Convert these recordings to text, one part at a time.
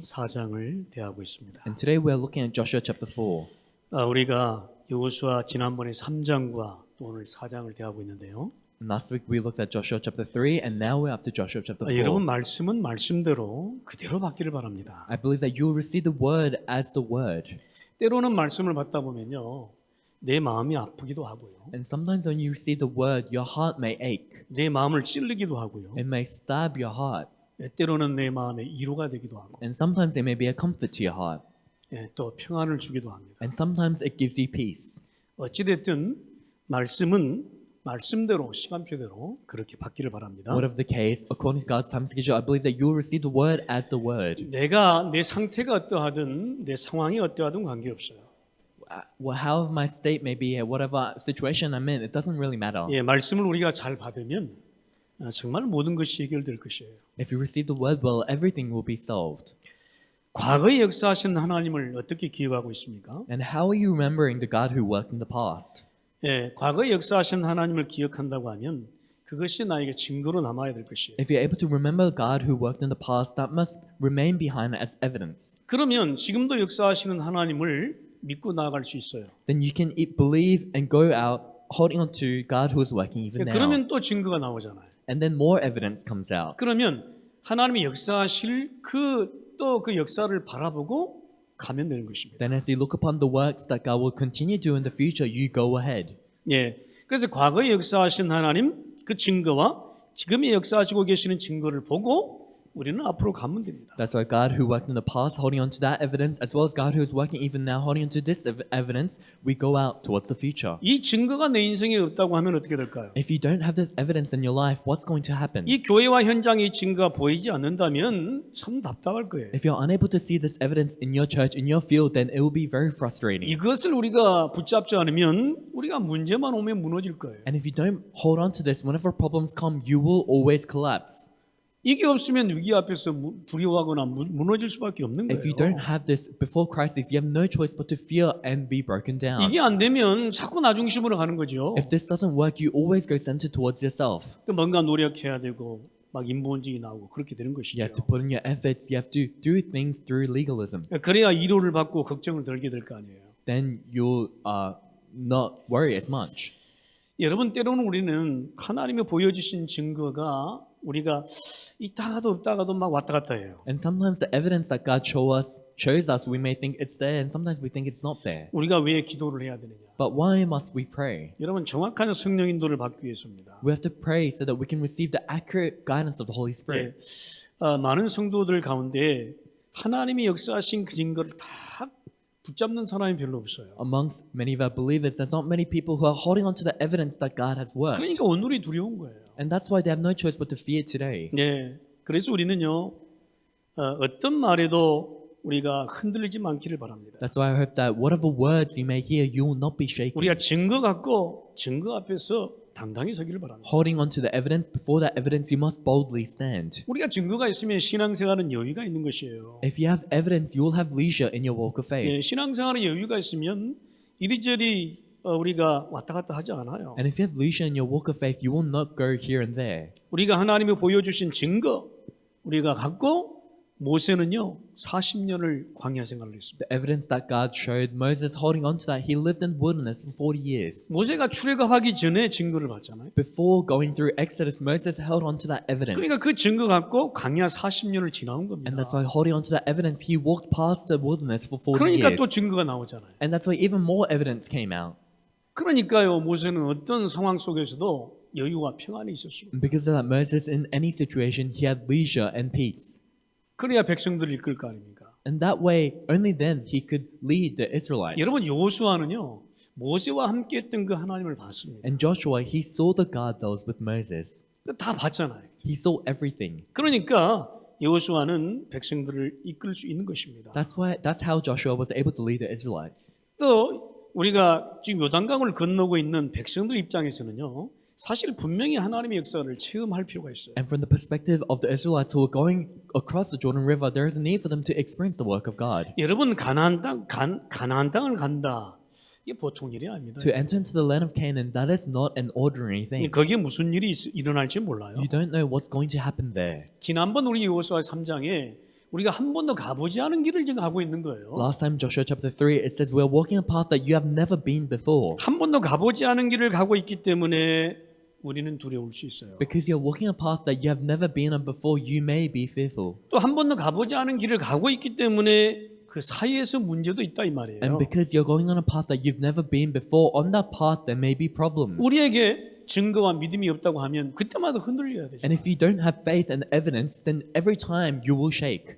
4장을 대하고 있습니다. And today we're looking at Joshua chapter 4. 우리가 여호수아 지난번에 3장과 또 오늘 4장을 대하고 있는데요. And last week we looked at Joshua chapter 3 and now we're up to Joshua chapter 4. 여러분 말씀은 말씀대로 그대로 받기를 바랍니다. I believe that you will receive the word as the word. 때로는 말씀을 받다 보면요. 내 마음이 아프기도 하고요. And sometimes when you receive the word, your heart may ache. 내 마음을 찔르기도 하고요. It may stab your heart. 때로는 내 마음에 위로가 되기도 하고 And sometimes it may be a comfort to your heart. 또 평안을 주기도 합니다. And sometimes it gives you peace. 어찌됐든 말씀은 말씀대로 시간표대로 그렇게 받기를 바랍니다. Whatever the case, according to God's time schedule, I believe that you will receive the word as the word. 내가 내 상태가 어떠하든 내 상황이 어떠하든 관계없어요. Well, however my state may be, whatever situation I'm in, it doesn't really matter. 말씀을 우리가 잘 받으면 정말 모든 것이 해결될 것이에요. If you receive the word well, everything will be solved. 과거에 역사하신 하나님을 어떻게 기억하고 있습니까? And how are you remembering the God who worked in the past? 과거에 역사하신 하나님을 기억한다고 하면 그것이 나에게 증거로 남아야 될 것이에요. If you're able to remember God who worked in the past, that must remain behind as evidence. 그러면 지금도 역사하시는 하나님을 믿고 나아갈 수 있어요. Then you can believe and go out holding on to God who is working even now. 그러면 또 증거가 나오잖아요. And then more evidence comes out. 그러면 하나님이 역사하실 그 역사를 바라보고 가면 되는 것입니다. Then as you look upon the works that God will continue to do in the future, you go ahead. 그래서 과거에 역사하신 하나님 그 증거와 지금의 역사하시고 계시는 증거를 보고 우리는 앞으로 가면 됩니다. That's why God who worked in the past, holding on to that evidence, as well as God who is working even now, holding on to this evidence, we go out towards the future. 이 증거가 내 인생에 없다고 하면 어떻게 될까요? If you don't have this evidence in your life, what's going to happen? 이 교회와 현장에 이 증거가 보이지 않는다면 참 답답할 거예요. If you're unable to see this evidence in your church, in your field, then it will be very frustrating. 이것을 우리가 붙잡지 않으면 우리가 문제만 오면 무너질 거예요. And if you don't hold on to this, whenever problems come, you will always collapse. 이게 없으면 위기 앞에서 두려워하거나 무너질 수밖에 없는 If you 거예요. don't have this before crisis, you have no choice but to fear and be broken down. 이게 안 되면 자꾸 나 중심으로 가는 거죠. If this doesn't work, you always go centered towards yourself. 뭔가 노력해야 되고 막 인본주의 나오고 그렇게 되는 You 것이죠. have to put in your efforts. You have to do things through legalism. 그래야 위로를 받고 걱정을 덜게 될 거 아니에요. Then you'll not worry as much. 여러분 때로는 우리는 하나님이 보여주신 증거가 우리가 있다가도 없다가도 막 왔다 갔다 해요. And sometimes the evidence that God shows us, we may think it's there, and sometimes we think it's not there. 우리가 왜 기도를 해야 되느냐? But why must we pray? 여러분 정확한 성령 인도를 받기 위해서입니다. We have to pray so that we can receive the accurate guidance of the Holy Spirit. 많은 성도들 가운데 하나님이 역사하신 그 증거를 다 붙잡는 사람이 별로 없어요. Amongst many of our believers, there's not many people who are holding on to the evidence that God has worked. 그러니까 오늘이 두려운 거예요. And that's why they have no choice but to fear today. 그래서 우리는요 어떤 말에도 우리가 흔들리지 않기를 바랍니다. That's why I hope that whatever words you may hear, you will not be shaken. 우리가 증거 갖고 증거 앞에서 당당히 서기를 바랍니다. Holding on to the evidence, before that evidence, you must boldly stand. 우리가 증거가 있으면 신앙생활은 여유가 있는 것이에요. If you have evidence, you will have leisure in your walk of faith. 신앙생활에 여유가 있으면 이리저리 우리가 왔다 갔다 하지 않아요. And if you have leisure in your walk of faith, you will not go here and there. 우리가 하나님이 보여주신 증거 우리가 갖고 모세는요 40년을 광야 생활을 했습니다. The evidence that God showed Moses holding on to that, he lived in wilderness for 40 years. 모세가 출애굽하기 전에 증거를 받잖아요. Before going through Exodus, Moses held on to that evidence. 그러니까 그 증거 갖고 광야 40년을 지나온 겁니다. And that's why holding on to that evidence, he walked past the wilderness for 40 그러니까 또 years. 증거가 나오잖아요. And that's why even more evidence came out. 그러니까요 모세는 어떤 상황 속에서도 여유와 평안이 있었습니다. And because of that, Moses, in any situation, he had leisure and peace. 그래야 백성들을 이끌 거 아닙니까? And that way, only then he could lead the Israelites. 여러분 여호수아는요 모세와 함께했던 그 하나님을 봤습니다. And Joshua, he saw the God that was with Moses. 다 봤잖아요. He saw everything. 그러니까 여호수아는 백성들을 이끌 수 있는 것입니다. That's how Joshua was able to lead the Israelites. 또 우리가 지금 요단강을 건너고 있는 백성들 입장에서는요. 사실 분명히 하나님의 역사를 체험할 필요가 있어요. And from the perspective of the Israelites who are going across the Jordan River, there is a need for them to experience the work of God. 여러분 가나안 땅을 간다. 이게 보통 일이 아닙니다. To enter into the land of Canaan, that is not an ordinary thing. 거기에 무슨 일이 일어날지 몰라요. You don't know what's going to happen there. 지난번 우리 여호수아 3장에 우리가 한 번도 가보지 않은 길을 지금 가고 있는 거예요. Last time, Joshua chapter 3, it says we're walking a path that you have never been before. 한 번도 가보지 않은 길을 가고 있기 때문에 우리는 두려울 수 있어요. Because you're walking a path that you have never been on before, you may be fearful. 또 한 번도 가보지 않은 길을 가고 있기 때문에 그 사이에서 문제도 있다 이 말이에요. And because you're going on a path that you've never been before, on that path there may be problems. 우리에게 증거와 믿음이 없다고 하면 그때마다 흔들려야 되죠. And if you don't have faith and evidence, then every time you will shake.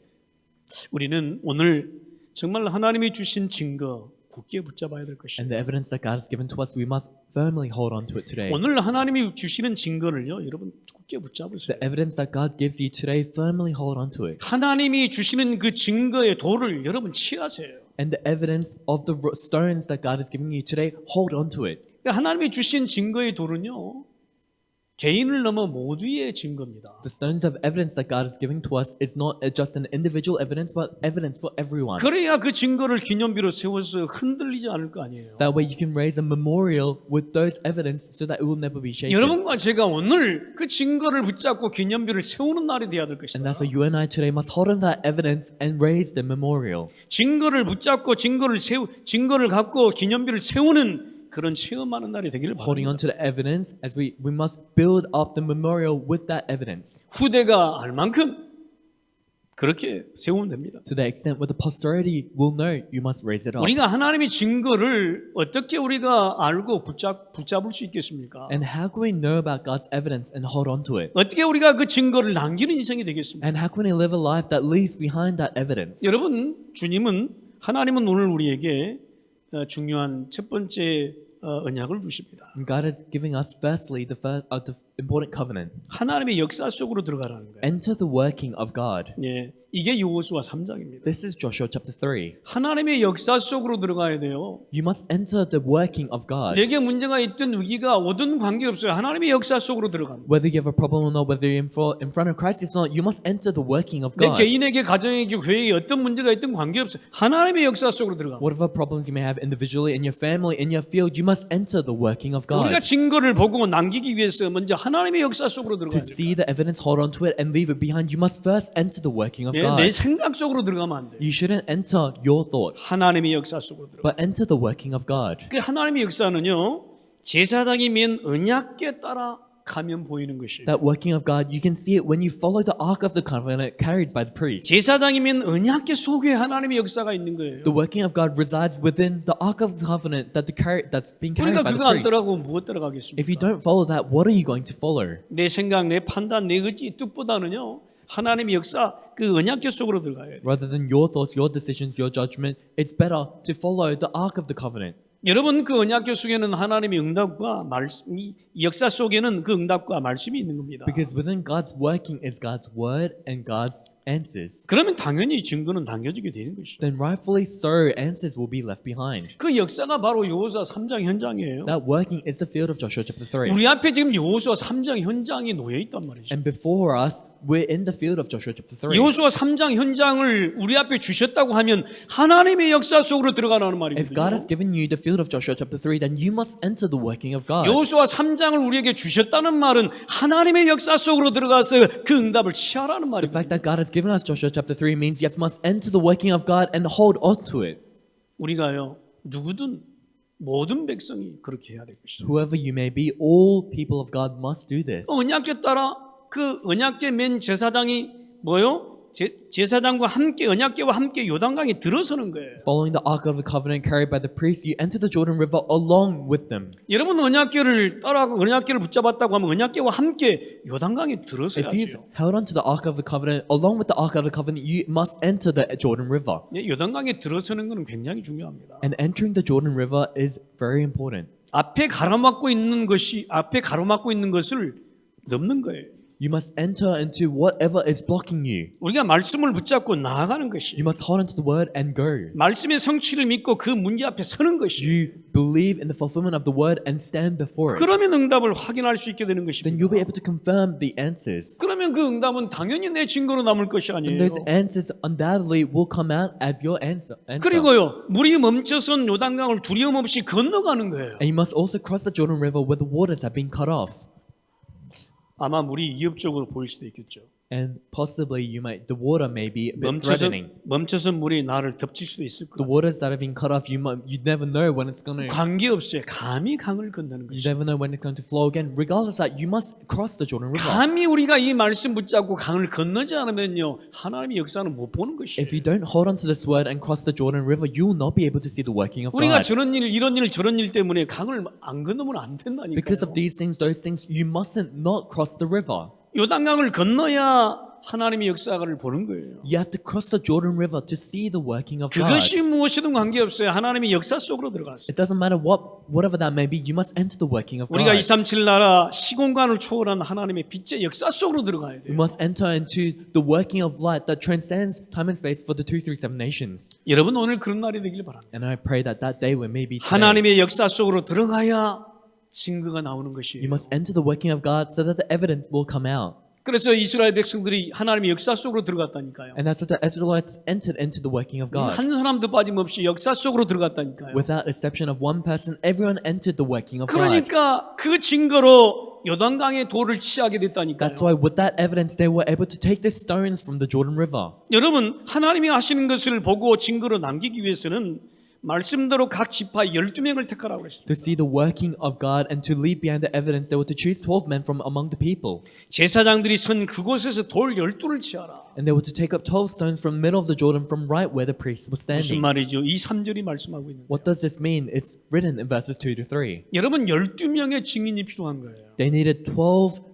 우리는 오늘 정말 하나님이 주신 증거 굳게 붙잡아야 될 것이에요. And the evidence that God has given to us, we must firmly hold on to it today. 오늘 하나님이 주시는 증거를요, 여러분 굳게 붙잡으세요. The evidence that God gives you today, firmly hold on to it. 하나님이 주시는 그 증거의 돌을 여러분 취하세요. And the evidence of the stones that God is giving you today, hold on to it. 하나님이 주신 증거의 돌은요, 개인을 넘어 모두의 증거입니다. The stones of evidence that God is giving to us is not just an individual evidence, but evidence for everyone. 그래야 그 증거를 기념비로 세워서 흔들리지 않을 거 아니에요. That way you can raise a memorial with those evidence so that it will never be shaken. 여러분과 제가 오늘 그 증거를 붙잡고 기념비를 세우는 날이 되어야 될 것이다. And that's why you and I today must hold on to that evidence and raise the memorial. 증거를 붙잡고 증거를 갖고 기념비를 세우는 그런 체험하는 날이 되기를 Holding 바랍니다. on to the evidence as we must build up the memorial with that evidence. 후대가 알 만큼 그렇게 세우면 됩니다. To the extent where the posterity will know, you must raise it up. 우리가 하나님의 증거를 어떻게 우리가 알고 붙잡을 수 있겠습니까? And how can we know about God's evidence and hold on to it? 어떻게 우리가 그 증거를 남기는 인생이 되겠습니까? And how can we live a life that leaves behind that evidence? 여러분, 하나님은 오늘 우리에게 중요한 첫 번째 언약을 주십니다. And God is giving us firstly the important covenant. 하나님의 역사 속으로 들어가라는 거예요. Enter the working of God. 예, 이게 여호수아 3장입니다. This is Joshua chapter 3. 하나님의 역사 속으로 들어가야 돼요. You must enter the working of God. 내게 문제가 있든 위기가 오든 관계없어요. 하나님의 역사 속으로 들어갑니다. Whether you have a problem or not, whether you're in front of Christ or not, you must enter the working of 내 God. 개인에게 가정에게 교회에 어떤 문제가 있든 관계없어요. 하나님의 역사 속으로 들어갑니다. Whatever problems you may have individually, in your family, in your field, you must enter the working of God. 우리가 증거를 보고 남기기 위해서 먼저 하나님의 역사 속으로 To 들어가야 see 됩니다. the evidence, hold on to it, and leave it behind, you must first enter the working of 내 God. 생각 속으로 들어가면 안 돼요. You shouldn't enter your thoughts, 하나님의 역사 속으로 들어가. but enter the working of God. 그 하나님의 역사는요, 제사장이 맨 언약궤 따라 가면 보이는 것이에요. That working of God, you can see it when you follow the ark of the covenant carried by the priest. 제사장이 맨 언약궤 속에 하나님의 역사가 있는 거예요. The working of God resides within the ark of the covenant that's being carried 우리가 by the 그거 안 priest. 따라가고 무엇 If you 따라가겠습니까? don't follow that, what are you going to follow? 내 생각, 내 판단, 내 의지 뜻보다는요, 하나님의 역사 그 언약궤 속으로 들어가야 돼요. Rather than your thoughts, your decisions, your judgment, it's better to follow the ark of the covenant. 여러분 그 언약궤 속에는 하나님의 응답과 말씀이 역사 속에는 그 응답과 말씀이 있는 겁니다. Because within God's working is God's word and God's answers. 그러면 당연히 증거는 당겨지게 되는 것이죠. Then rightfully so, answers will be left behind. 그 역사가 바로 여호수아 3장 현장이에요. That working is the field of Joshua chapter 3. 우리 앞에 지금 여호수아 3장 현장이 놓여 있단 말이죠. And before us, we're in the field of Joshua chapter 3. 여호수아 3장 현장을 우리 앞에 주셨다고 하면 하나님의 역사 속으로 들어가라는 If God has 말이거든요. given you the field of Joshua chapter 3, then you must enter the working of God. 여호수아 3장을 우리에게 주셨다는 말은 하나님의 역사 속으로 들어가서 그 응답을 취하라는 The fact 말입니다. that God has given us Joshua chapter 3 means you must enter the working of God and hold on to it. 우리가요, 누구든 모든 백성이 그렇게 해야 될 것이죠. Whoever you may be, all people of God must do this. 언약궤 따라 그 언약궤 맨 제사장이 뭐요? 제사장과 함께 언약궤와 함께 요단강에 들어서는 거예요. Following the ark of the covenant carried by the priests, you enter the Jordan River along with them. 여러분 언약궤를 붙잡았다고 하면 언약궤와 함께 요단강에 If you've 들어서야죠. held on to the ark of the covenant, along with the ark of the covenant, you must enter the Jordan River. 네, 요단강에 들어서는 것은 굉장히 중요합니다. And entering the Jordan River is very important. 앞에 가로막고 있는 것을 넘는 거예요. You must enter into whatever is blocking you. 우리가 말씀을 붙잡고 나아가는 You 것이, must hold on to the word and go. 말씀의 성취를 믿고 그 문제 앞에 서는 것이, You believe in the fulfillment of the word and stand before it. 그러면 응답을 확인할 수 있게 되는 Then 것입니다. you'll be able to confirm the answers. 그러면 그 응답은 당연히 내 증거로 남을 것이 And 아니에요. those answers undoubtedly will come out as your answer. 그리고요, 물이 멈춰선 요단강을 두려움 없이 건너가는 거예요. And you must also cross the Jordan River where the waters have been cut off. 아마 물이 위협적으로 보일 수도 있겠죠. And possibly the water may be a bit threatening. 멈춰서 물이 나를 덮칠 수도 있을 The 거예요. waters that have been cut off, you never know when it's going to. 관계없어요. 감히 강을 건너는 You 것이죠. never know when it's going to flow again. Regardless of that, you must cross the Jordan River. 감히 우리가 이 말씀 붙잡고 강을 건너지 않으면요, 하나님의 역사는 못 보는 것이에요. If you don't hold on to this word and cross the Jordan River, you will not be able to see the working of 우리가 God. 이런 일 저런 일 때문에 강을 안 건너면 안 된다니까요. Because of these things, those things, you mustn't not cross the river. 요단강을 건너야 하나님의 역사를 보는 거예요. You have to cross the Jordan River to see the working of God. 그것이 무엇이든 관계없어요. 하나님의 역사 속으로 들어갔어요. It doesn't matter whatever that may be, you must enter the working of 우리가 God. 237 나라 시공간을 초월한 하나님의 빛의 역사 속으로 들어가야 We 돼요. must enter into the working of light that transcends time and space for the 237 nations. 여러분 오늘 그런 날이 되길 바랍니다. And I pray that that day will maybe today. 하나님의 역사 속으로 들어가야 증거가 나오는 You 것이에요. must enter the working of God so that the evidence will come out. 그래서 이스라엘 백성들이 하나님의 역사 속으로 들어갔다니까요. And that's what the Israelites entered into the working of God. 한 사람도 빠짐없이 역사 속으로 들어갔다니까요. Without exception of one person, everyone entered the working of God. 그러니까 그 증거로 요단강의 돌을 취하게 됐다니까요. That's why with that evidence they were able to take the stones from the Jordan River. 여러분 하나님이 하시는 것을 보고 증거로 남기기 위해서는 말씀대로 각 지파 12명을 택하라고 그랬습니다. To see the working of God and to leave behind the evidence, they were to choose 12 men from among the people. 제사장들이 선 그곳에서 돌 12를 치하라. And they were to take up 12 stones from the middle of the Jordan from right where the priests were 무슨 standing. 말이죠? 이 3절이 말씀하고 있는 거예요. What does this mean? It's written in verses 2 to 3. 여러분 12명의 증인이 필요한 거예요. They needed 12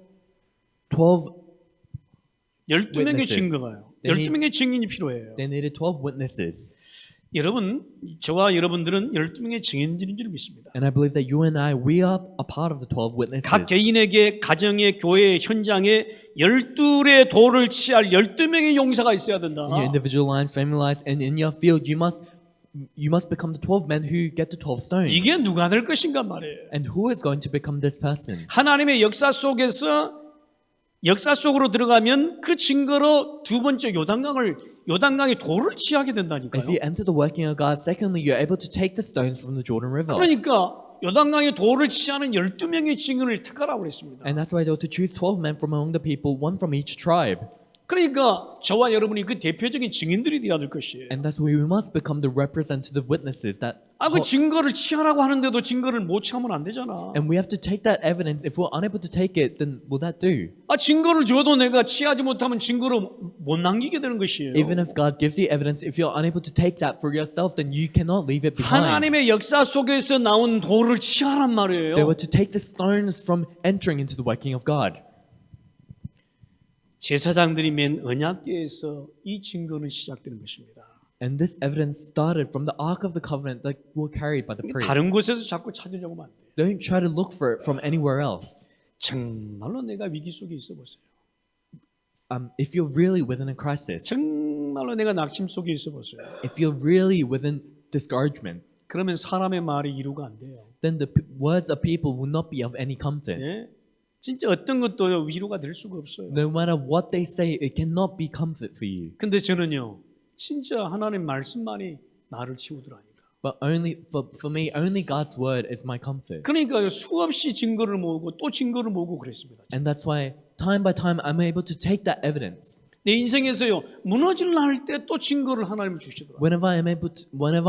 12명의 witnesses. 증거가요. They need- 12명의 증인이 필요해요. They needed 12 witnesses. 여러분, 저와 여러분들은 12명의 증인들인 줄 믿습니다. And I believe that you and I, we are a part of the 12 witnesses. 각 개인에게 가정에 교회 현장에 12의 돌을 취할 12명의 용사가 있어야 된다. In your individual lives, family lives, and in your field, you must become the 12 men who get the 12 stones. 이게 누가 될 것인가 말이에요. And who is going to become this person? 하나님의 역사 속에서 역사 속으로 들어가면 그 증거로 두 번째 요단강의 돌을 취하게 된다니까요. If you enter the working of God, secondly, you're able to take the stones from the Jordan River. 그러니까 요단강의 돌을 취하는 12명의 증인을 택하라고 그랬습니다. And that's why they were to choose 12 men from among the people, one from each tribe. 그러니까 저와 여러분이 그 대표적인 증인들이 되어야 될 것이에요. And that's why we must become the representative witnesses that 그 증거를 취하라고 하는데도 증거를 못 취하면 안 되잖아. and we have to take that evidence. If we're unable to take it, then will that do? 증거를 줘도 내가 취하지 못하면 증거를 못 남기게 되는 것이에요. Even if God gives you evidence, if you're unable to take that for yourself, then you cannot leave it behind. 하나님의 역사 속에서 나온 돌을 취하란 말이에요. They were to take the stones from entering into the working of God. 제사장들이 맨 언약궤에서 이 증거는 시작되는 것입니다. And this evidence started from the Ark of the Covenant that were carried by the priests. 다른 곳에서 자꾸 찾으려고 하면 안 돼요. Don't try to look for it from anywhere else. 정말로 내가 위기 속에 있어 보세요. If you're really within a crisis, 정말로 내가 낙심 속에 있어 보세요. if you're really within discouragement, 그러면 사람의 말이 이루가 안 돼요. then the words of people will not be of any comfort. 예? 진짜 어떤 것도 위로가 될 수가 없어요. No matter what they say, it cannot be comfort for you. 근데 저는요, 진짜 하나님 말씀만이 나를 치우더라니까. But only for me, only God's word is my comfort. 그러니까 수없이 증거를 모으고 또 증거를 모으고 그랬습니다. And that's why time by time I'm able to take that evidence. 내 인생에서요, 무너질라 할 때 또 증거를 하나님이 주시더라고요. Whenever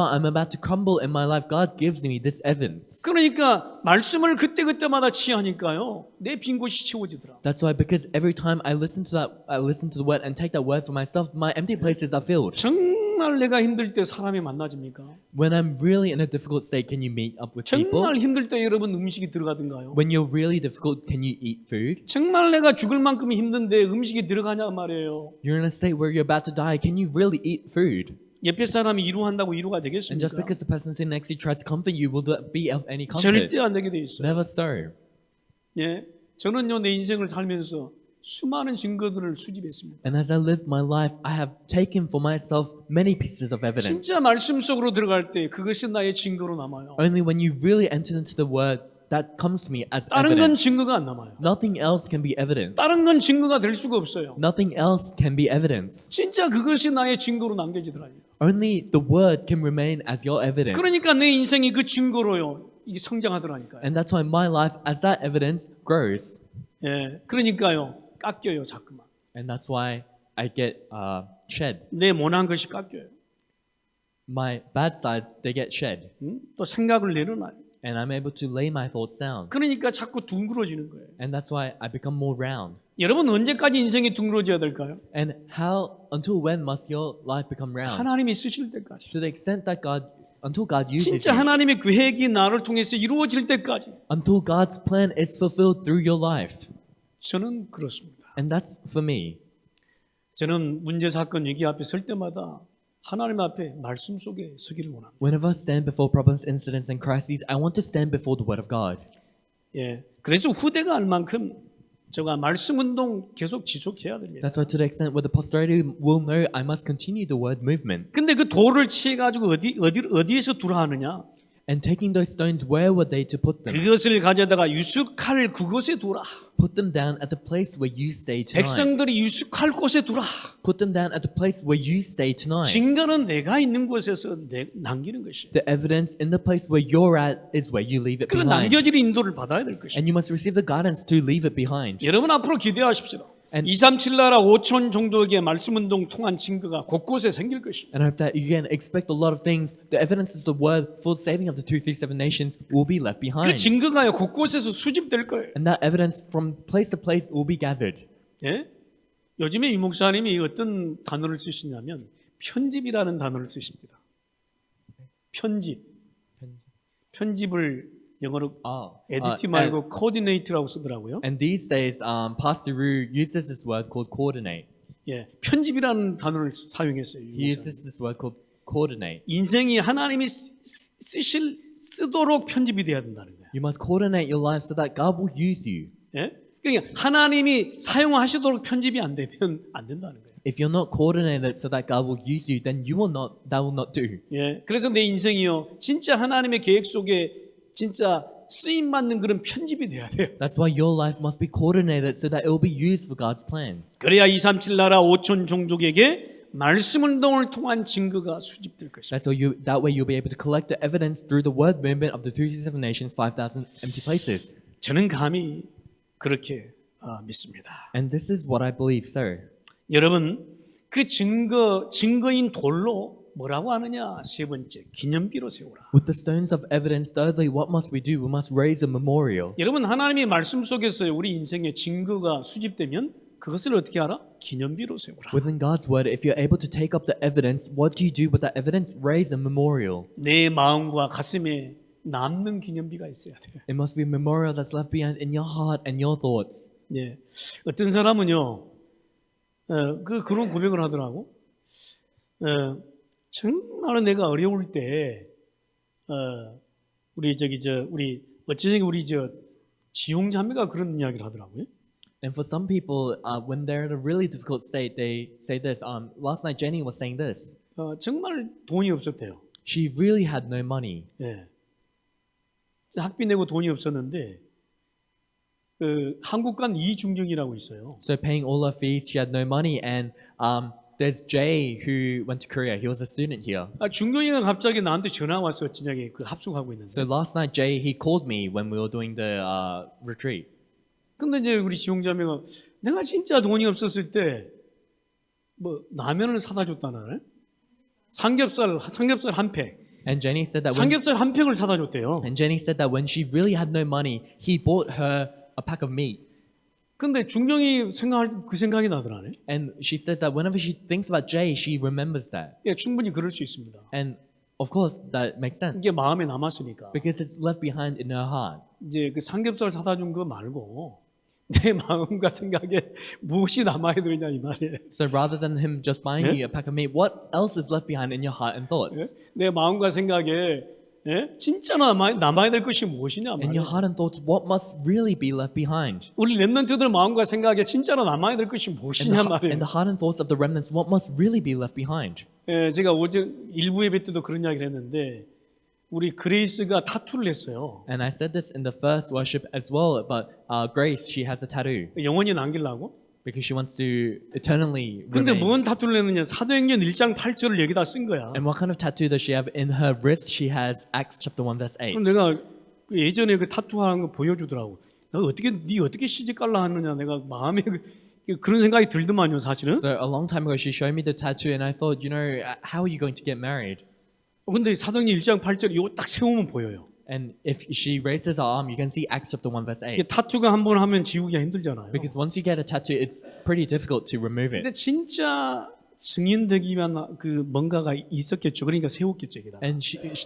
I'm about to crumble in my life, God gives me this evidence. 그러니까 말씀을 그때그때마다 취하니까요, 내 빈 곳이 채워지더라. That's why, because every time I listen to the word and take that word for myself, my empty places are filled. 정말 내가 힘들 때 사람이 만나집니까? When I'm really in a difficult state, can you meet up with people? 정말 힘들 때 여러분 음식이 들어가든가요? When you're really difficult, can you eat food? 정말 내가 죽을 만큼 힘든데 음식이 들어가냐 말이에요. You're in a state where you're about to die, can you really eat food? 옆에 사람이 위로한다고 위로가 And just 되겠습니까? because the person sitting next to you tries to comfort you, will that be of any comfort? 절대 안 되게 돼 있어요. Never so. 예, 저는요 내 인생을 살면서 수많은 증거들을 수집했습니다. And as I live my life, I have taken for myself many pieces of evidence. 진짜 말씀 속으로 들어갈 때 그것이 나의 증거로 남아요. Only when you really enter into the word, that comes to me as 다른 건 evidence. 증거가 안 남아요. Nothing else can be evidence. 다른 건 증거가 될 수가 없어요. Nothing else can be evidence. 진짜 그것이 나의 증거로 남겨지더라고요. Only the word can remain as your evidence. 그러니까 내 인생이 그 증거로요. 이게 성장하더라니까요. And that's why my life, as that evidence grows, 예, 그러니까요 깎여요 자꾸만. And that's why I get shed. 내 모난 것이 깎여요. My bad sides, they get shed. 또 생각을 내려놔요. And I'm able to lay my thoughts down. 그러니까 자꾸 둥그러지는 거예요. And that's why I become more round. 여러분 언제까지 인생이 둥그러져야 될까요? And until when must your life become round? 하나님이 쓰실 때까지. To the extent that until God uses 진짜 you. 하나님의 계획이 나를 통해서 이루어질 때까지. Until God's plan is fulfilled through your life. 저는 그렇습니다. And that's for me. 저는 문제 사건 위기 앞에 설 때마다 하나님 앞에 말씀 속에 서기를 원합니다. Whenever I stand before problems, incidents, and crises, I want to stand before the Word of God. 예, 그래서 후대가 알 만큼 제가 말씀 운동 계속 지속해야 됩니다. That's why to the extent where the posterity will know, I must continue the Word movement. 근데 그 돌을 치해 가지고 어디에서 두라 하느냐? And taking those stones, where were they to put them? 그것을 가져다가 유숙할 그곳에 두라. Put them down at the place where you stay tonight. 백성들이 유숙할 곳에 두라. Put them down at the place where you stay tonight. 증거는 내가 있는 곳에서 남기는 것이에요. The evidence in the place where you're at is where you leave it 그런 behind. 남겨질 인도를 받아야 될 것이에요. And you must receive the guidance to leave it behind. 여러분 앞으로 기대하십시오. And- 237 나라 5천 종족의 말씀 운동 통한 증거가 곳곳에 생길 것입니다. And I hope that you can expect a lot of things. The evidence of the word for the saving of the 237 nations will be left 그 behind. 증거가 곳곳에서 수집될 거예요. And that evidence from place to place will be gathered. 예? 요즘에 이 목사님이 어떤 단어를 쓰시냐면 편집이라는 단어를 쓰십니다. 편집을 영어로 에디트 말고 코디네이트라고 쓰더라고요. And these days, Pastor Ru uses this word called coordinate. 예, 편집이라는 단어를 사용했어요. 이 He 목사님. uses this word called coordinate. 인생이 하나님이 쓰도록 편집이 돼야 된다는 거예요. You must coordinate your life so that God will use you. 예? 그러니까 하나님이 사용하시도록 편집이 안 되면 안 된다는 거예요. If you're not coordinated so that God will use you, then that will not do. 예, 그래서 내 인생이요 진짜 하나님의 계획 속에 진짜 쓰임 받는 그런 편집이 돼야 돼요. That's why your life must be coordinated so that it will be used for God's plan. 그래야 237 나라 5천 종족에게 말씀 운동을 통한 증거가 수집될 것입니다. That way you'll be able to collect the evidence through the word movement of the 337 nations, 5,000 empty places. 저는 감히 그렇게 믿습니다. And this is what I believe, sir. 여러분 그 증거인 돌로 뭐라고 하느냐? 세 번째 기념비로 세우라. With the stones of evidence, thirdly, what must we do? We must raise a memorial. 여러분 하나님의 말씀 속에서 우리 인생의 증거가 수집되면 그것을 어떻게 하라? 기념비로 세우라. Within God's word, if you're able to take up the evidence, what do you do with that evidence? Raise a memorial. 내 마음과 가슴에 남는 기념비가 있어야 돼요. It must be a memorial that's left behind in your heart and your thoughts. 예, 어떤 사람은요, 그런 고백을 하더라고. 정말 내가 어려울 때, 우리 지용 자매가 그런 이야기를 하더라고요. And for some people, when they're in a really difficult state, they say this. Last night, Jenny was saying this. 정말 돈이 없었대요. She really had no money. 예. 학비 내고 돈이 없었는데, 한국 간 이중경이라고 있어요. So paying all her fees, she had no money. And there's Jay who went to Korea. He was a student here. 중경이가 갑자기 나한테 전화 왔어. 진작에 그 합숙하고 있는데. So last night, Jay, he called me when we were doing the retreat. 근데 이제 우리 지용자매가 내가 진짜 돈이 없었을 때 뭐 라면을 사다 줬다나 삼겹살 한 팩. And Jenny said that 삼겹살 한 팩을 사다 줬대요. and Jenny said that when she really had no money, he bought her a pack of meat. 근데 중경이 그 생각이 나더라네. And she says that whenever she thinks about Jay, she remembers that. 예, 충분히 그럴 수 있습니다. And of course, that makes sense. 이게 마음에 남았으니까. Because it's left behind in her heart. 이제 그 삼겹살 사다 준 거 말고 내 마음과 생각에 무엇이 남아야 되느냐 이 말이에요. So rather than him just buying 예? you a pack of meat, what else is left behind in your heart and 예? thoughts? 내 마음과 생각에 예? 진짜 남아야 될 것이 무엇이냐 In your 말이에요. heart and thoughts, what must really be left behind? 우리 렘넌트들 마음과 생각에 진짜로 남아야 될 것이 무엇이냐 In 말이에요. the heart and thoughts of the remnants, what must really be left behind? 예, 제가 어제 일부 예배 때도 그런 이야기를 했는데 우리 그레이스가 타투를 했어요. And I said this in the first worship as well, but Grace, she has a tattoo 영원히 남기려고. because she wants to eternally 근데 remain. 뭔 타투를 했느냐? 사도행전 1장 8절을 여기다 쓴 거야. And what kind of tattoo does she have in her wrist? She has Acts chapter 1 verse 8. 그럼 내가 예전에 그 타투하는 거 보여주더라고. 내가 네 어떻게 시집 갈라 하느냐? 내가 마음에 그런 생각이 들더만요, 사실은. So a long time ago, she showed me the tattoo, and I thought, how are you going to get married? 근데 사도행전 1장 8절 이거 딱 세우면 보여요. And if she raises her arm, you can see Acts chapter 1 verse 8. 이게 타투가 한 번 하면 지우기가 힘들잖아요. Because once you get a tattoo, it's pretty difficult to remove 근데 it. 진짜 증인되기 위한 그 뭔가가 있었겠죠. 그러니까 세웠겠죠, 여기다. And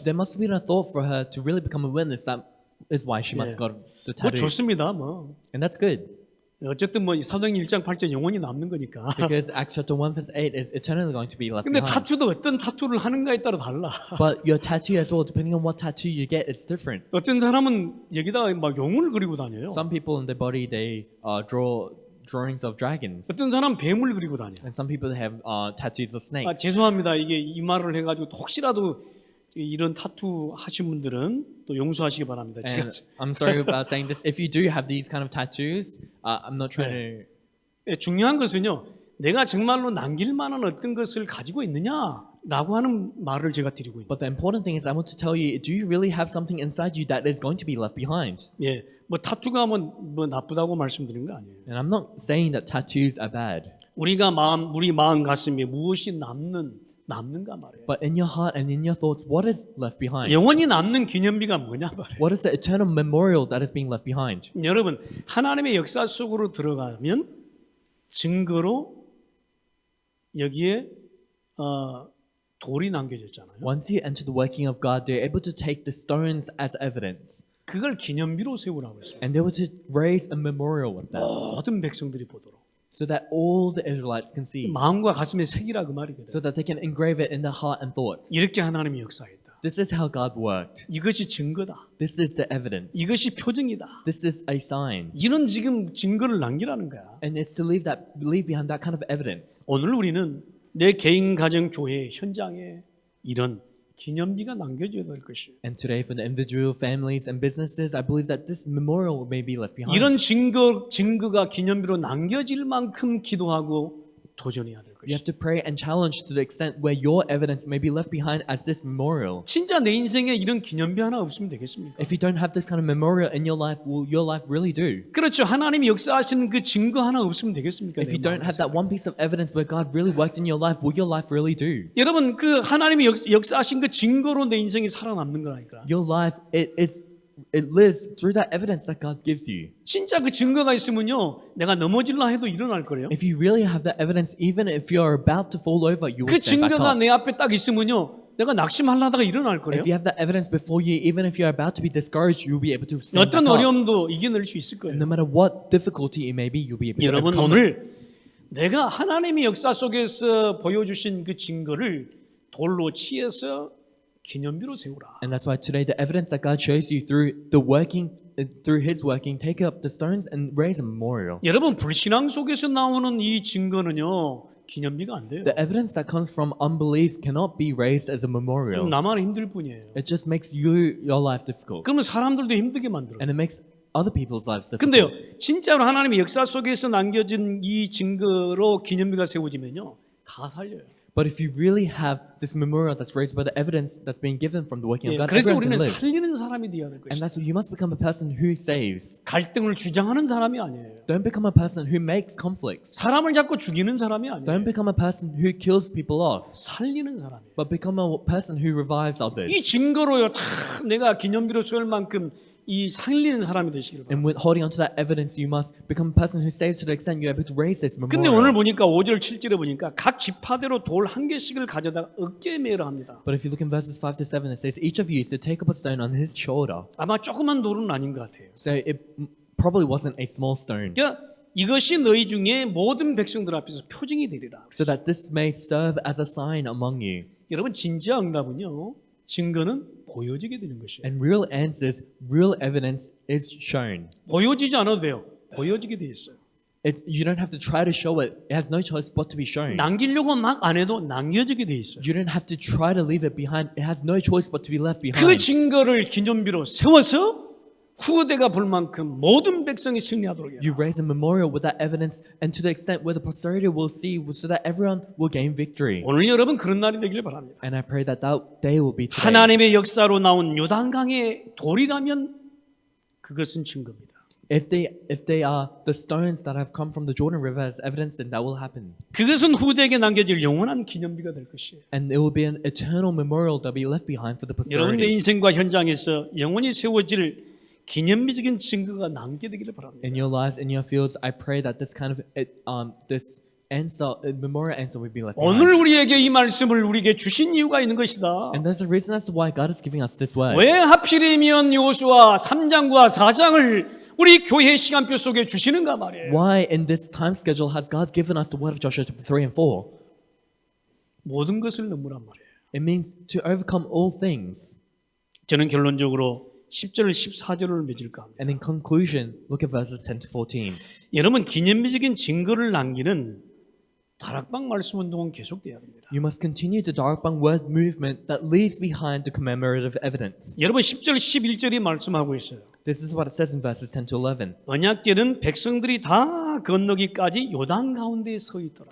there must have been a thought for her to really become a witness. That is why she must 예. got the 뭐 tattoo. 좋습니다, 뭐. And that's good. 어쨌든 뭐 사도행전 1장 8절 영원히 남는 거니까. Because Acts chapter 1 verse 8 is eternally going to be left 근데 behind. 타투도 어떤 타투를 하는가에 따라 달라. But your tattoo as well, depending on what tattoo you get, it's different. 어떤 사람은 여기다가 막 용을 그리고 다녀요. Some people in their body, they draw drawings of dragons. 어떤 사람은 뱀을 그리고 다녀요. And some people have tattoos of snakes. 죄송합니다. 이게 이 말을 해가지고 혹시라도 이런 타투 하신 분들은 또 용서하시기 바랍니다. 제가 And I'm sorry about saying this. If you do have these kind of tattoos, I'm not trying to. 중요한 것은요. 내가 정말로 남길 만한 어떤 것을 가지고 있느냐라고 하는 말을 제가 드리고 있는. But the important thing is, I want to tell you, do you really have something inside you that is going to be left behind? 예, 뭐 타투가 뭐 나쁘다고 말씀드린 거 아니에요. And I'm not saying that tattoos are bad. 우리 마음 가슴에 무엇이 남는가 말이에요. But in your heart and in your thoughts, what is left behind? 영원히 남는 기념비가 뭐냐 말이에요. What is the eternal memorial that is being left behind? 여러분 하나님의 역사 속으로 들어가면 증거로 여기에 돌이 남겨졌잖아요. Once you enter the working of God, they're able to take the stones as evidence. 그걸 기념비로 세우라고 했습니다. And they were to raise a memorial with them. 모든 백성들이 보도록. So that all the Israelites can see. 마음과 가슴에 새기라 그 말이거든요. So that they can engrave it in their heart and thoughts. 이렇게 하나님이 역사했다. This is how God worked. 이것이 증거다. This is the evidence. 이것이 표징이다. This is a sign. 이런 지금 증거를 남기라는 거야. And it's to leave behind that kind of evidence. 오늘 우리는 내 개인 가정 교회 현장에 이런 기념비가 남겨져야 될 것이에요. And today, for the individual families and businesses, I believe that this memorial may be left behind. 이런 증거가 기념비로 남겨질 만큼 기도하고 도전해야 될 You have 것이에요. to pray and challenge to the extent where your evidence may be left behind as this memorial. 진짜 내 인생에 이런 기념비 하나 없으면 되겠습니까? If you don't have this kind of memorial in your life, will your life really do? 그렇죠. 하나님이 역사하시는 그 증거 하나 없으면 되겠습니까? If 내 you don't 마음에? have that one piece of evidence where God really worked in your life, will your life really do? 여러분 그 하나님이 역사하신 그 증거로 내 인생이 살아남는 거라니까. Your life, it lives through that evidence that God gives you. 진짜 그 증거가 있으면요, 내가 넘어질라 해도 일어날 거래요. If you really have that evidence, even if you're about to fall over, you will 그 stand back 증거가 up. 내 앞에 딱 있으면요, 내가 낙심하려다가 일어날 거래요. If you have that evidence before you, even if you're about to be discouraged, you'll be able to stand 어떤 back up. 어려움도 이겨낼 수 있을 거예요. No matter what difficulty it may be, you'll be able to 여러분 overcome it. 오늘 내가 하나님의 역사 속에서 보여주신 그 증거를 돌로 치해서 기념비로 세우라. And that's why today the evidence that God shows you through His working, take up the stones and raise a memorial. 여러분 불신앙 속에서 나오는 이 증거는요 기념비가 안 돼요. The evidence that comes from unbelief cannot be raised as a memorial. 나만 힘들 뿐이에요. It just makes your life difficult, 그러면 사람들도 힘들게 만들어요. and it makes other people's lives difficult. 근데요 진짜로 하나님의 역사 속에서 남겨진 이 증거로 기념비가 세워지면요 다 살려요. But if you really have this memorial that's raised by the evidence that's being given from the working 예, of God, 그래서 everyone 우리는 can live. 살리는 사람이 되어야 될 And 것이에요. that's why you must become a person who saves. 갈등을 주장하는 사람이 아니에요. Don't become a person who makes conflicts. 사람을 자꾸 죽이는 사람이 아니에요. Don't become a person who kills people off, 살리는 사람이에요. but become a person who revives others. 이 증거로요 다 내가 기념비로 쏠 만큼 이 살리는 사람이 되시길 바랍니다. And with holding on to that evidence, you must become a person who saves to the extent you're able to raise this 근데 오늘 memorial. 보니까 5절 7절에 보니까 각 지파대로 돌 한 개씩을 가져다 어깨에 매라 합니다. But if you look in verses 5 to 7, it says each of you is to take up a stone on his shoulder. 아마 조그만 돌은 아닌 것 같아요. So it probably wasn't a small stone. 그러니까 이것이 너희 중에 모든 백성들 앞에서 표징이 되리라. So that this may serve as a sign among you. 여러분 진짜 응답은요. 증거는 보여지게 되는 것이에요. And real answers, real evidence is shown. 보여지지 않아도 돼요. 보여지게 돼 있어요. You don't have to try to show it. It has no choice but to be shown. 남기려고 막 안 해도 남겨지게 돼 있어요. You don't have to try to leave it behind. It has no choice but to be left 그 behind. 증거를 기념비로 세워서 후대가 볼 만큼 모든 백성이 승리하도록 해요. You raise a memorial with that evidence, and to the extent where the posterity will see, so that everyone will gain victory. 오늘 여러분 그런 날이 되길 바랍니다. And I pray that day will be today. 하나님의 역사로 나온 요단강의 돌이라면 그것은 증거입니다. If they are the stones that have come from the Jordan River as evidence, then that will happen. 그것은 후대에게 남겨질 영원한 기념비가 될 것이에요. And it will be an eternal memorial that will be left behind for the 여러분의 posterity. 인생과 현장에서 영원히 세워질 기념비적인 증거가 남겨지기를 바랍니다. In your lives, in your fields, I pray that this kind of this answer, memorial answer will be left behind. 오늘 우리에게 이 말씀을 우리에게 주신 이유가 있는 것이다. And there's a reason as to why God is giving us this word. 왜 하필이면 요수아 3장과 4장을 우리 교회 시간표 속에 주시는가 말이에요. Why in this time schedule has God given us the word of Joshua chapter 3 and 4? 모든 것을 넘으란 말이에요. It means to overcome all things. 저는 결론적으로 10절 14절을 맺을까 합니다. And in conclusion, look at verses 10 to 14. 여러분 기념비적인 증거를 남기는 다락방 말씀 운동은 계속돼야 합니다. You must continue the Darakbang word movement that leaves behind the commemorative evidence. 여러분 10절 11절이 말씀하고 있어요. This is what it says in verses 10 to 11. 언약궤는 백성들이 다 건너기까지 요단 가운데에 서 있더라.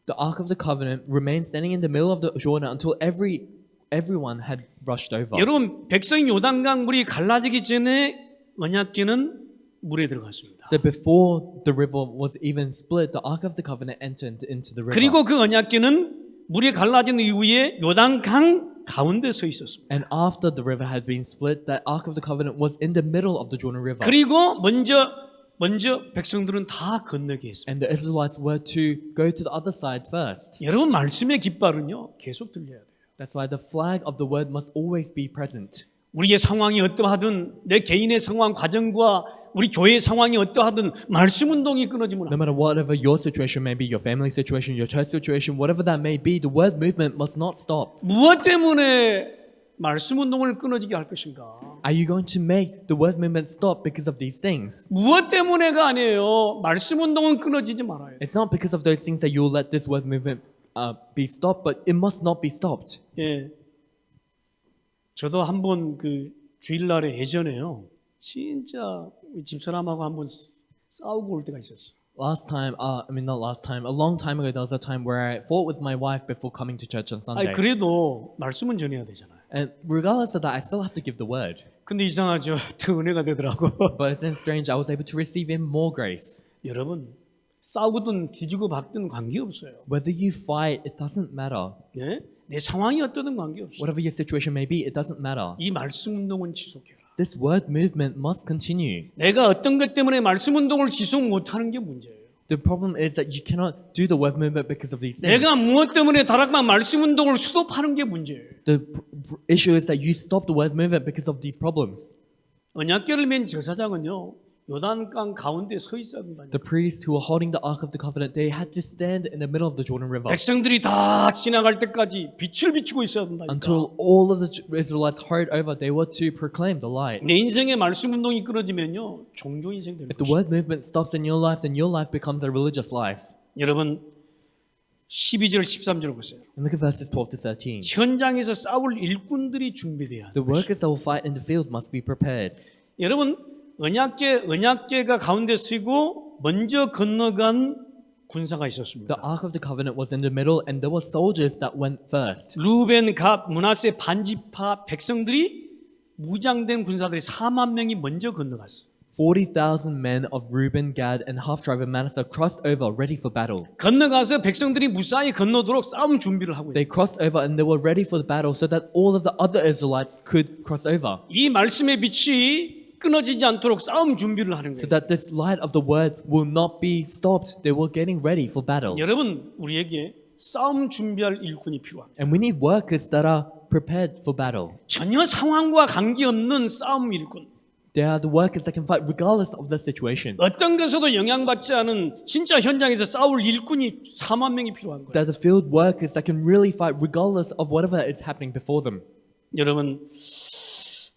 The Ark of the Covenant remained standing in the middle of the Jordan until everyone had rushed over. 여러분 백성이 요단강 물이 갈라지기 전에 언약궤는 물에 들어갔습니다. So before the river was even split, the Ark of the Covenant entered into the river. 그리고 그 언약궤는 물이 갈라진 이후에 요단강 가운데 서 있었습니다. And after the river had been split, that Ark of the Covenant was in the middle of the Jordan River. 그리고 먼저 백성들은 다 건너게 했습니다. And the Israelites were to go to the other side first. 여러분 말씀의 깃발은요 계속 들려야 돼요. That's why the flag of the word must always be present. 우리의 상황이 어떠하든 내 개인의 상황 과정과 우리 교회의 상황이 어떠하든 말씀 운동이 끊어지면 No matter whatever your situation may be, your family situation, your church situation, whatever that may be, the word movement must not stop. 무엇 때문에 말씀 운동을 끊어지게 할 것인가? Are you going to make the word movement stop because of these things? 무엇 때문에가 아니에요. 말씀 운동은 끊어지지 말아요. It's not because of those things that you'll let this word movement be stopped, but it must not be stopped. 예. 저도 한번 그 주일날에 예전에요. 진짜 집사람하고 한번 싸우고 올 때가 있었어요. Last time, not last time, a long time ago, there was a time where I fought with my wife before coming to church on Sunday. 아니 그래도 말씀은 전해야 되잖아요. And regardless of that, I still have to give the word. 근데 이상하죠. 더 은혜가 되더라고. But it's strange, I was able to receive even more grace. 여러분 싸우든 뒤지고 박든 관계없어요. Whether you fight, it doesn't matter. 예? 내 상황이 어떠든 관계없어요. Whatever your situation may be, it doesn't matter. 이 말씀 운동은 지속해라. This word movement must continue. 내가 어떤 것 때문에 말씀 운동을 지속 못하는 게 문제예요. The problem is that you cannot do the word movement because of these things. 내가 무엇 때문에 다락방 말씀 운동을 수도하는 게 문제예요. The issue is that you stop the word movement because of these problems. 언약궤를 맨 제사장은요. 요단강 가운데 서 있어야 된다니까. The priests who were holding the Ark of the Covenant, they had to stand in the middle of the Jordan River 백성들이 다 지나갈 때까지 빛을 비추고 있어야 된다니까. until all of the Israelites hurried over. They were to proclaim the light. 내 인생의 말씀 운동이 끊어지면요. 종교 인생 되는 If the 것이에요. word movement stops in your life, then your life becomes a religious life. 여러분 12절 13절 보세요. And look at verses 12 to 13. 현장에서 싸울 일꾼들이 준비돼야 The 돼요. workers that will fight in the field must be prepared. 여러분 언약궤가 가운데 서고 먼저 건너간 군사가 The 있었습니다. Ark of the Covenant was in the middle, and there were soldiers that went first. 루벤, 갓, 므낫세 반지파 백성들이 무장된 군사들이 4만 명이 먼저 건너갔어요. 40,000 men of Reuben, Gad, and half-tribe of Manasseh crossed over, ready for battle. 건너가서 백성들이 무사히 건너도록 싸움 준비를 하고 있어요. They crossed over and they were ready for the battle so that all of the other Israelites could cross over. 이 말씀의 빛이 끊어지지 않도록 싸움 준비를 하는 So 거예요. that this light of the word will not be stopped. They were getting ready for battle. 여러분 우리에게 싸움 준비할 일꾼이 필요합니다. And we need workers that are prepared for battle. 전혀 상황과 관계없는 싸움 일꾼. They are the workers that can fight regardless of the situation. 어떤 것에도 영향받지 않은 진짜 현장에서 싸울 일꾼이 4만 명이 필요한 거예요. They're the field workers that can really fight regardless of whatever is happening before them. 여러분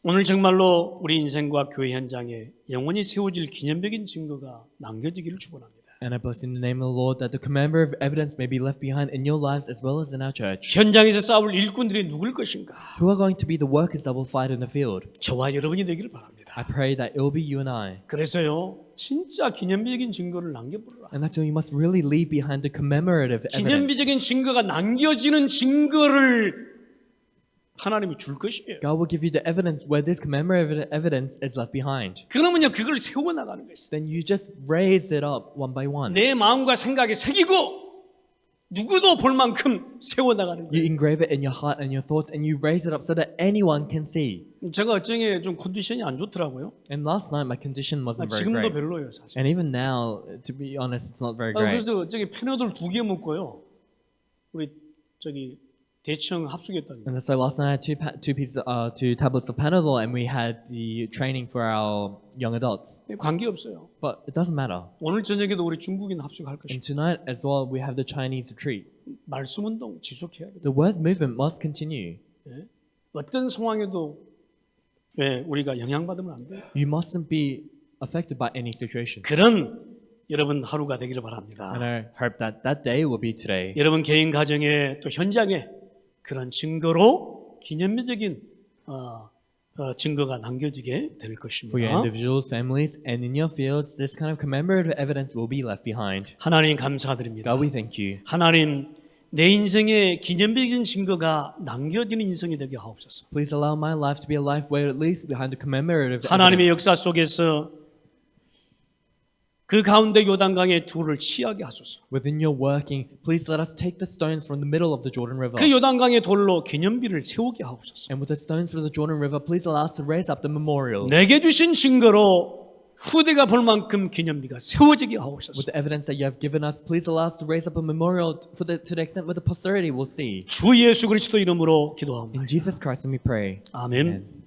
오늘 정말로 우리 인생과 교회 현장에 영원히 세워질 기념적인 증거가 남겨지기를 축원합니다. And I bless in the name of the Lord that the commemorative evidence may be left behind in your lives as well as in our church. 현장에서 싸울 일꾼들이 누굴 것인가? Who are going to be the workers that will fight in the field? 저와 여러분이 되기를 바랍니다. I pray that it will be you and I. 그래서요 진짜 기념비적인 증거를 남겨보라. And that's why you must really leave behind the commemorative evidence. 기념비적인 증거가 남겨지는 증거를 하나님이 줄 것이에요. God will give you the evidence where this commemorative evidence is left behind. 그러면요 그걸 세워 나가는 것이죠. Then you just raise it up one by one. 내 마음과 생각에 새기고 누구도 볼 만큼 세워 나가는 You 거예요. engrave it in your heart and your thoughts, and you raise it up so that anyone can see. 제가 어쩌게 좀 컨디션이 안 좋더라고요. And last night my condition wasn't very 지금도 great. 별로예요 사실. And even now, to be honest, it's not very great. 그래서 저기 패너들 2개 먹고요. 우리 저기 대청 합숙했다니. And so last night I had two tablets of Panadol, and we had the training for our young adults. 관계 없어요. But it doesn't matter. 오늘 저녁에도 우리 중국인 합숙할 And 것입니다. tonight as well, we have the Chinese retreat. 말씀 운동 지속해야 돼요. The word movement must continue. 어떤 상황에도 우리가 영향받으면 안 돼요. You mustn't be affected by any situation. 그런 여러분 하루가 되기를 바랍니다. And I hope that that day will be today. 여러분 개인 가정에 또 현장에 그런 증거로 기념비적인 증거가 남겨지게 될 For your 것입니다. individuals, families, and in your fields, this kind of commemorative evidence will be left behind. 하나님 감사드립니다. God, we thank you. 하나님 내 인생에 기념비적인 증거가 남겨지는 인생이 되게 하옵소서. Please allow my life to be a life where it leaves behind the commemorative 하나님의 evidence. 역사 속에서 그 가운데 요단강의 둘을 치하게 하소서. Within your working, please let us take the stones from the middle of the Jordan River. 그 요단강의 돌로 기념비를 세우게 하옵소서. And with the stones from the Jordan River, please allow us to raise up the memorial. 내게 주신 증거로 후대가 볼 만큼 기념비가 세워지게 하옵소서. With the evidence that you have given us, please allow us to raise up a memorial to the extent where the posterity will see. 주 예수 그리스도 이름으로 기도합니다. In Jesus Christ, and we pray. 아멘. Amen.